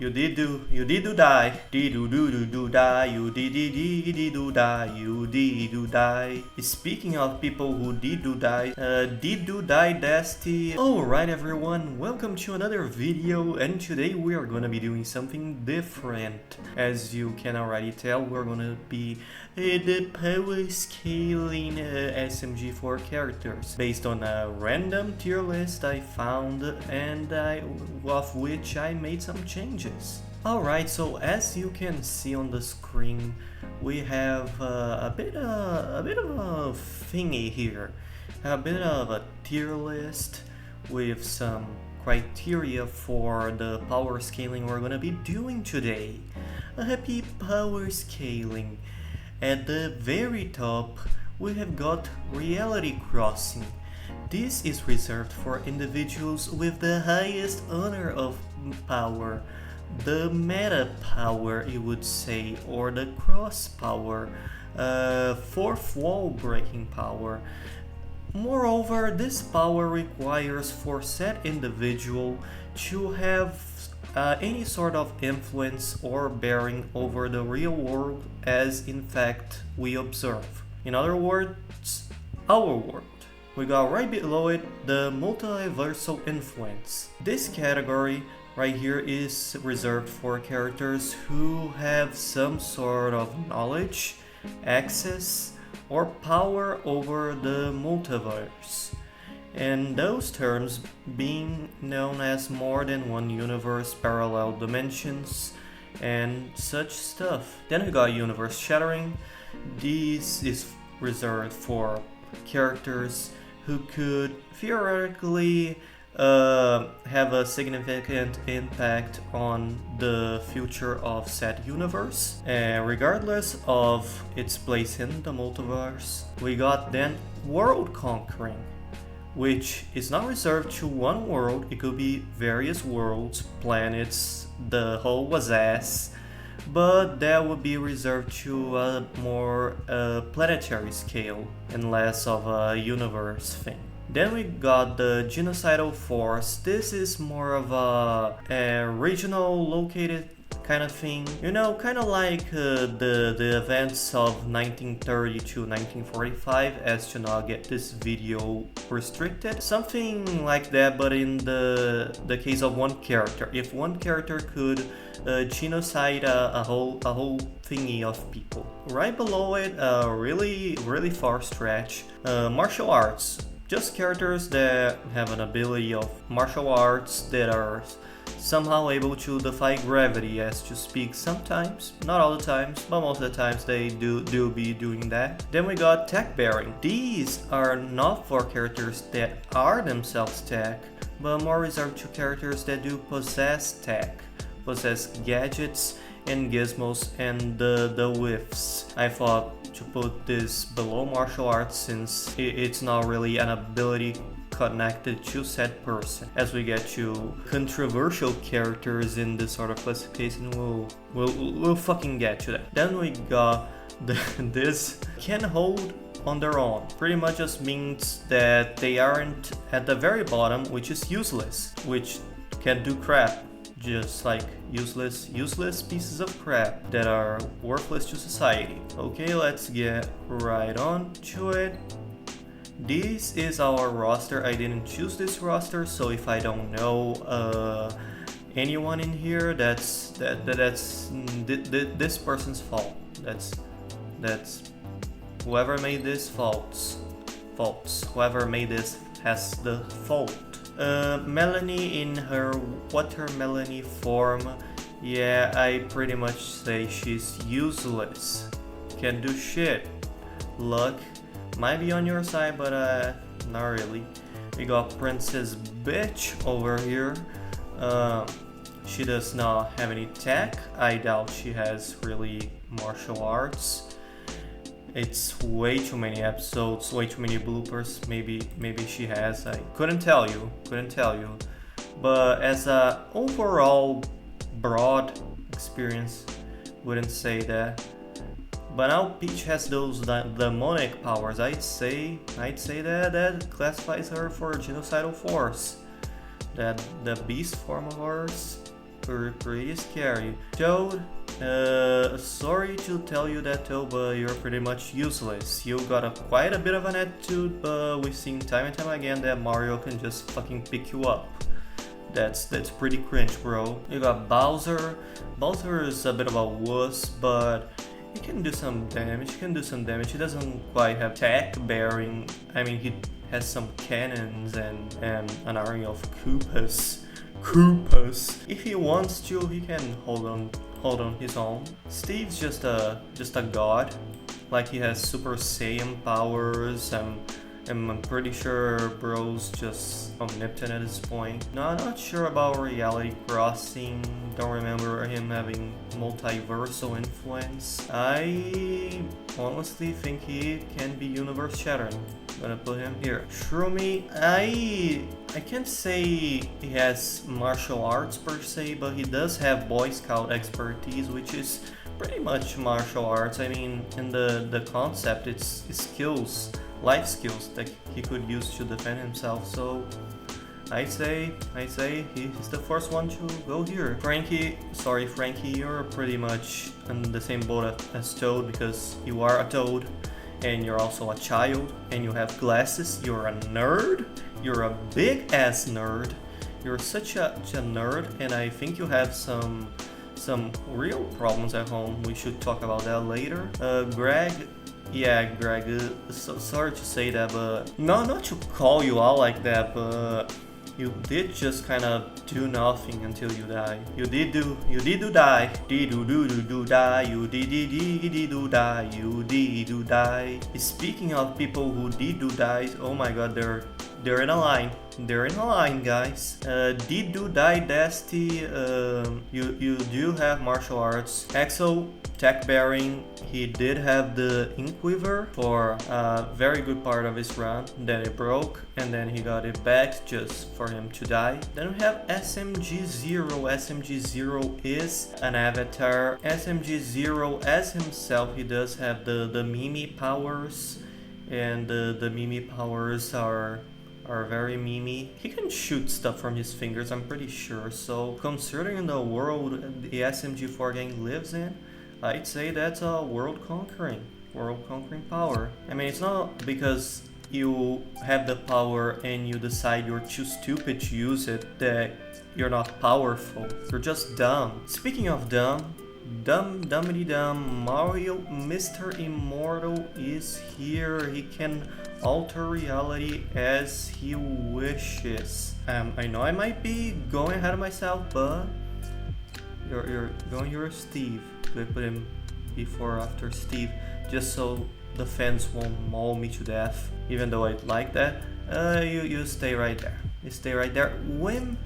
You did do die. Did do die. You did do die. You did do die. Speaking of people who did do die, Dusty. Alright everyone, welcome to another video, and today we are gonna be doing something different. As you can already tell, we're gonna be the Powerscaling SMG4 characters based on a random tier list I found and of which I made some changes. Alright, so as you can see on the screen, we have a bit of a thingy here, a bit of a tier list with some criteria for the power scaling we're gonna be doing today. A happy power scaling. At the very top, we have got reality crossing. This is reserved for individuals with the highest honor of power, the meta power you would say, or the cross power, fourth wall breaking power. Moreover, this power requires for said individual to have any sort of influence or bearing over the real world as in fact we observe. In other words, our world. We got right below it the multiversal influence. This category right here is reserved for characters who have some sort of knowledge, access, or power over the multiverse. And those terms being known as more than one universe, parallel dimensions, and such stuff. Then we got universe shattering. This is reserved for characters who could theoretically have a significant impact on the future of said universe, regardless of its place in the multiverse. We got then world conquering, which is not reserved to one world. It could be various worlds, planets, the whole was ass, but that would be reserved to a more planetary scale and less of a universe thing. Then we got the genocidal force. This is more of a regional located kind of thing, you know, kind of like the events of 1930 to 1945, as to not get this video restricted. Something like that, but in the case of one character. If one character could genocide a whole thingy of people. Right below it, really far stretch, martial arts. Just characters that have an ability of martial arts that are somehow able to defy gravity, as to speak sometimes, not all the times, but most of the times they do be doing that. Then we got tech bearing. These are not for characters that are themselves tech, but more reserved to characters that do possess tech, possess gadgets and gizmos and the whiffs. I thought to put this below martial arts since it's not really an ability connected to said person. As we get to controversial characters in this sort of classification, we'll fucking get to that. Then we got this can hold on their own. Pretty much just means that they aren't at the very bottom, which is useless, which can do crap. Just like useless pieces of crap that are worthless to society. Okay, let's get right on to it. This is our roster. I didn't choose this roster, so if I don't know anyone in here, that's this person's fault. That's whoever made this faults. Whoever made this has the fault. Melanie in her watermelony form, yeah, I pretty much say she's useless. Can't do shit. Luck might be on your side, but not really. We got Princess Bitch over here. She does not have any tech. I doubt she has really martial arts. It's way too many episodes, way too many bloopers. Maybe she has. I couldn't tell you. But as a overall broad experience, wouldn't say that. But now Peach has those demonic powers. I'd say that classifies her for genocidal force. That the beast form of hers pretty scary. Toad, sorry to tell you that, Toad, but you're pretty much useless. You got quite a bit of an attitude, but we've seen time and time again that Mario can just fucking pick you up. That's pretty cringe, bro. You got Bowser. Bowser is a bit of a wuss, but he can do some damage. He doesn't quite have tech bearing. I mean, he has some cannons and an army of Koopas. If he wants to, he can hold on his own. Steve's just a god. Like, he has Super Saiyan powers, and I'm pretty sure bro's just omnipotent at this point. No, I'm not sure about Reality Crossing. Don't remember him having multiversal influence. I honestly think he can be universe shattering. I'm gonna put him here. Shroomy, I can't say he has martial arts per se, but he does have Boy Scout expertise, which is pretty much martial arts. I mean, in the concept, it's skills. Life skills that he could use to defend himself, so I'd say he's the first one to go here. Frankie, you're pretty much in the same boat as Toad, because you are a toad and you're also a child and you have glasses. You're a nerd. You're a big ass nerd. You're such a nerd, and I think you have some real problems at home. We should talk about that later. Greg. Yeah, Greg, so sorry to say that, but not to call you out like that, but you did just kind of do nothing until you die. You did do die. Do die. You did do die. You did do die. Speaking of people who did do die, oh my god, they're in a line. They're in a line, guys. Did do die, Dusty. You do have martial arts. Axel, tech bearing. He did have the Inkweaver for a very good part of his run. Then it broke, and then he got it back just for him to die. Then we have SMG4. SMG4 is an avatar. SMG4 as himself, he does have the Mimi powers, and the Mimi powers are very memey. He can shoot stuff from his fingers, I'm pretty sure. So considering the world the SMG4 gang lives in, I'd say that's a world conquering power. I mean, it's not because you have the power and you decide you're too stupid to use it that you're not powerful. You're just dumb. Speaking of dumbity dumb, Mario, Mr. Immortal is here. He can alter reality as he wishes. I know I might be going ahead of myself, but you're going here with Steve. Do I put him before or after Steve, just so the fans won't maul me to death, even though I'd like that. You stay right there. You stay right there. Wimpu,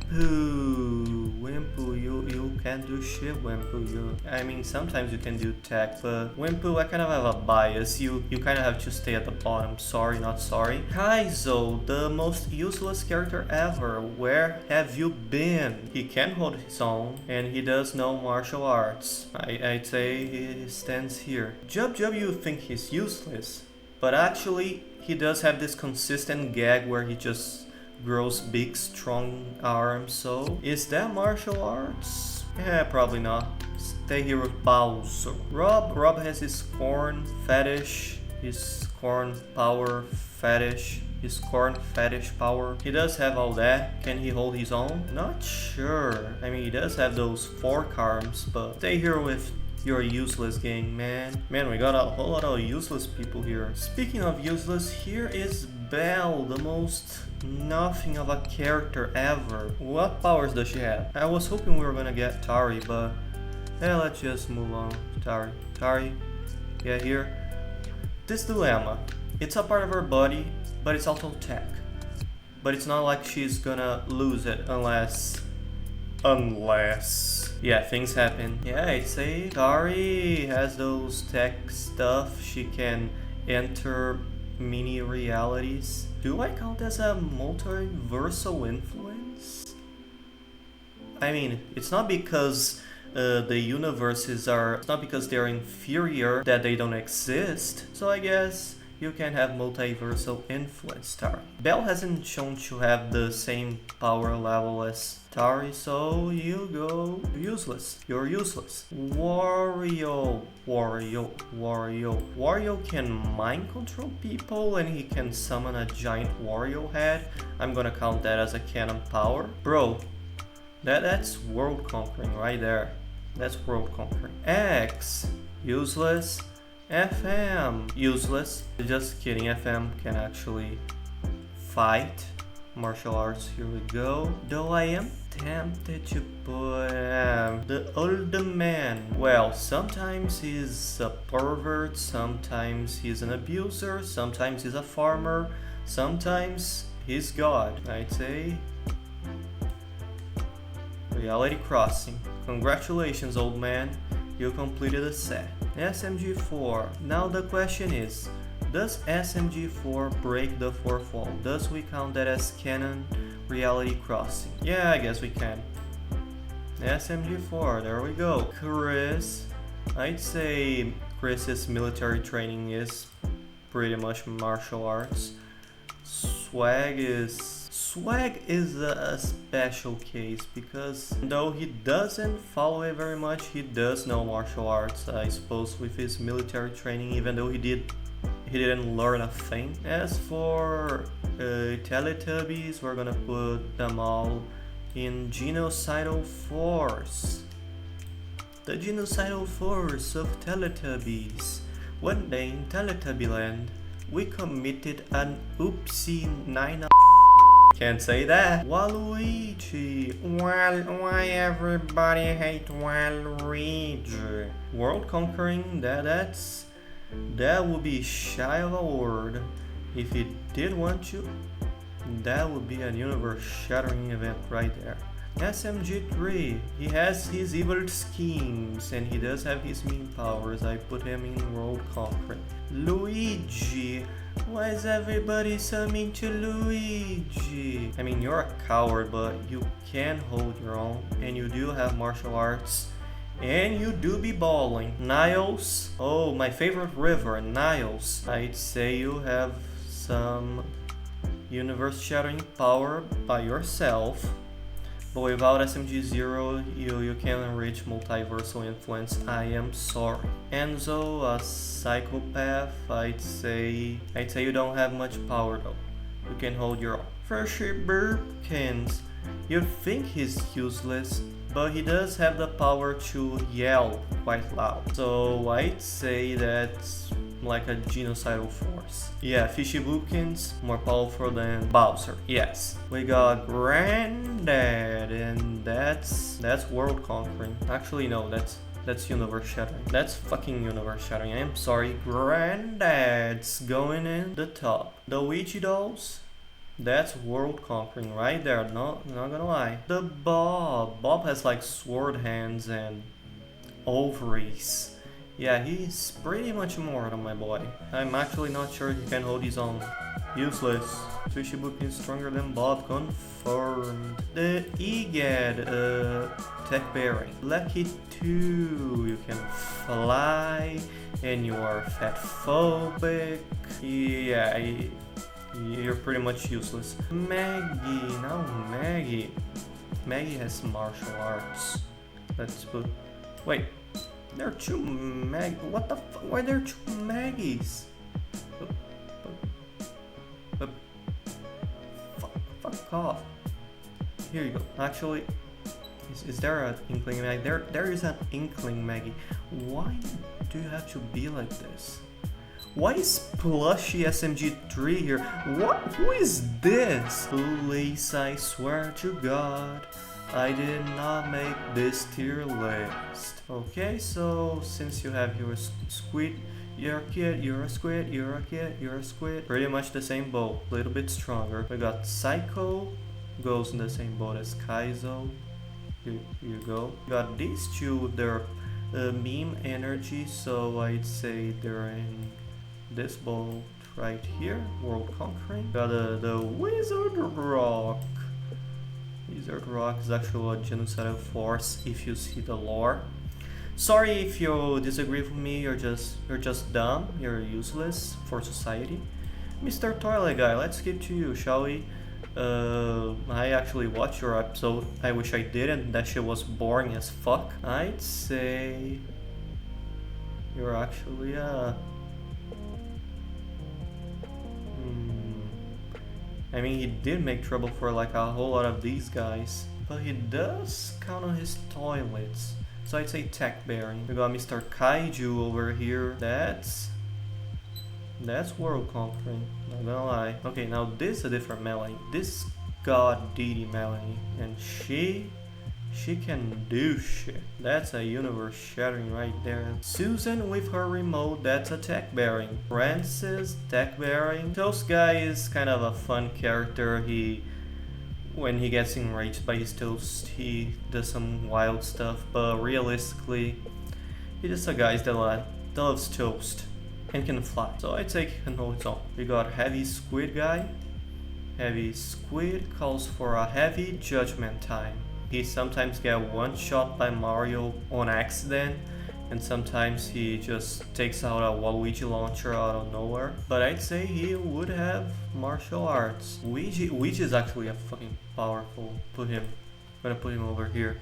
you can't do shit, Wimpu. I mean, sometimes you can do tech, but Wimpu, I kind of have a bias. You kind of have to stay at the bottom. Sorry, not sorry. Kaizo, the most useless character ever. Where have you been? He can hold his own, and he does know martial arts. I'd say he stands here. Jub, you think he's useless, but actually, he does have this consistent gag where he just grows big, strong arms. So, is that martial arts? Yeah, probably not. Stay here with Bowser. Rob has his corn fetish, his corn power fetish, his corn fetish power. He does have all that. Can he hold his own? Not sure. I mean, he does have those fork arms, but stay here with your useless gang, man. Man, we got a whole lot of useless people here. Speaking of useless, here is Belle, the most nothing of a character ever. What powers does she have? I was hoping we were gonna get Tari, but let's just move on to Tari, yeah, here. This dilemma. It's a part of her body, but it's also tech. But it's not like she's gonna lose it unless... Yeah, things happen. Yeah, I'd say Tari has those tech stuff. She can enter mini realities. Do I count as a multiversal influence? I mean, it's not because the universes are... It's not because they're inferior that they don't exist. So I guess you can have multiversal influence, Tari. Bell hasn't shown to have the same power level as Tari, so you go useless. You're useless. Wario can mind control people and he can summon a giant Wario head. I'm gonna count that as a cannon power. Bro, that's world conquering right there. That's world conquering. X, useless. FM, useless. Just kidding, FM can actually fight. Martial arts, here we go. Though I am tempted to put the old man. Well, sometimes he's a pervert, sometimes he's an abuser, sometimes he's a farmer, sometimes he's God. I'd say Reality Crossing. Congratulations, old man. You completed a set. SMG4. Now the question is, does SMG4 break the fourth wall? Does we count that as canon Reality Crossing? Yeah, I guess we can. SMG4, there we go. Chris. I'd say Chris's military training is pretty much martial arts. Swag is a special case because though he doesn't follow it very much, he does know martial arts, I suppose, with his military training, even though he didn't learn a thing. As for Teletubbies, we're gonna put them all in genocidal force. The genocidal force of Teletubbies. One day in Teletubbyland, we committed an oopsie 9. Can't say that. Waluigi. Why everybody hate Waluigi? World conquering, that would be shy of a word. If he did want to, that would be a universe shattering event right there. SMG3, he has his evil schemes and he does have his mean powers. I put him in world conquering. Luigi, why is everybody so mean to Luigi? I mean, you're a coward, but you can hold your own and you do have martial arts and you do be balling. Niles, oh, my favorite river, Niles. I'd say you have some universe shattering power by yourself. But without SMG0, you can't reach multiversal influence. I am sorry. Enzo, a psychopath. I'd say you don't have much power though. You can hold your own. Freshie Burkins, you think he's useless, but he does have the power to yell quite loud. So I'd say that's like a genocidal force. Yeah, Fishy Bookins, more powerful than Bowser. Yes. We got Granddad, and that's world conquering. Actually no, that's universe shattering. That's fucking universe shattering. I am sorry. Granddad's going in the top. The Ouija dolls, that's world conquering right there. Not gonna lie. The Bob has like sword hands and ovaries. Yeah, he's pretty much immortal, my boy. I'm actually not sure he can hold his own. Useless. Fishy Book is stronger than Bob, confirmed. The Egad, tech bearing. Lucky 2, you can fly, and you are fat phobic. Yeah, you're pretty much useless. Maggie, now Maggie. Maggie has martial arts. Let's put, wait. There are two what the fuck? Why are there two Maggies? Fuck off. Here you go. Actually, is there an Inkling Maggie? There is an Inkling Maggie. Why do you have to be like this? Why is Plushy SMG3 here? What? Who is this? Please, I swear to God, I did not make this tier list. Okay, so since you have your squid, you're a kid, you're a squid, you're a kid, you're a squid. Pretty much the same boat, a little bit stronger. We got Psycho, goes in the same boat as Kaizo. Here you go. We got these two with their meme energy, so I'd say they're in this boat right here, world conquering. Got the Wizard Rock. Wizard Rock is actually a genocidal force if you see the lore. Sorry if you disagree with me, you're just dumb, you're useless for society. Mr. Toilet Guy, let's skip to you, shall we? I actually watched your episode. I wish I didn't, that shit was boring as fuck. I'd say you're actually I mean, he did make trouble for like a whole lot of these guys, but he does count on his toilets. So I'd say tech bearing. We got Mr. Kaiju over here. That's world conquering, not gonna lie. Okay, now this is a different Melanie. This god Didi Melanie, and she can do shit. That's a universe shattering right there. Susan with her remote, that's a tech bearing. Francis, tech bearing. Toast guy is kind of a fun character. When he gets enraged by his toast, he does some wild stuff, but realistically, he's just a guy that loves toast and can fly. So I'd say he can hold his own. We got Heavy Squid guy. Heavy Squid calls for a heavy judgment time. He sometimes gets one shot by Mario on accident, and sometimes he just takes out a Waluigi launcher out of nowhere. But I'd say he would have martial arts. Luigi is actually a fucking powerful. I'm gonna put him over here.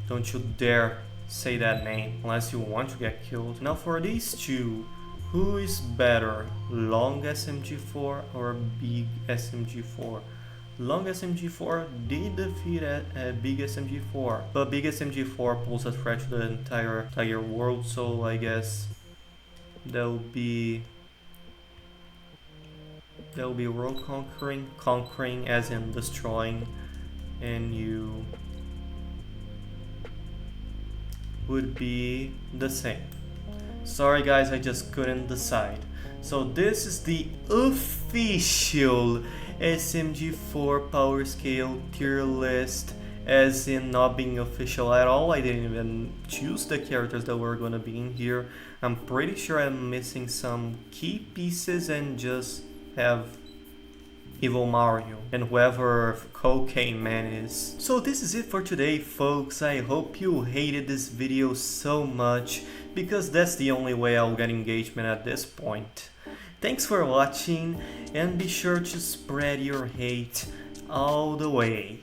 Don't you dare say that name unless you want to get killed. Now for these two, who is better, long SMG4 or big SMG4? Long SMG4 did defeat big SMG4, but big SMG4 poses a threat to the entire world, so I guess that will be world conquering as in destroying, and you would be the same. Sorry guys, I just couldn't decide. So this is the official SMG4 power scale tier list, as in not being official at all. I didn't even choose the characters that were gonna be in here. I'm pretty sure I'm missing some key pieces and just have Evil Mario and whoever Cocaine Man is. So this is it for today, folks. I hope you hated this video so much, because that's the only way I'll get engagement at this point. Thanks for watching, and be sure to spread your hate all the way.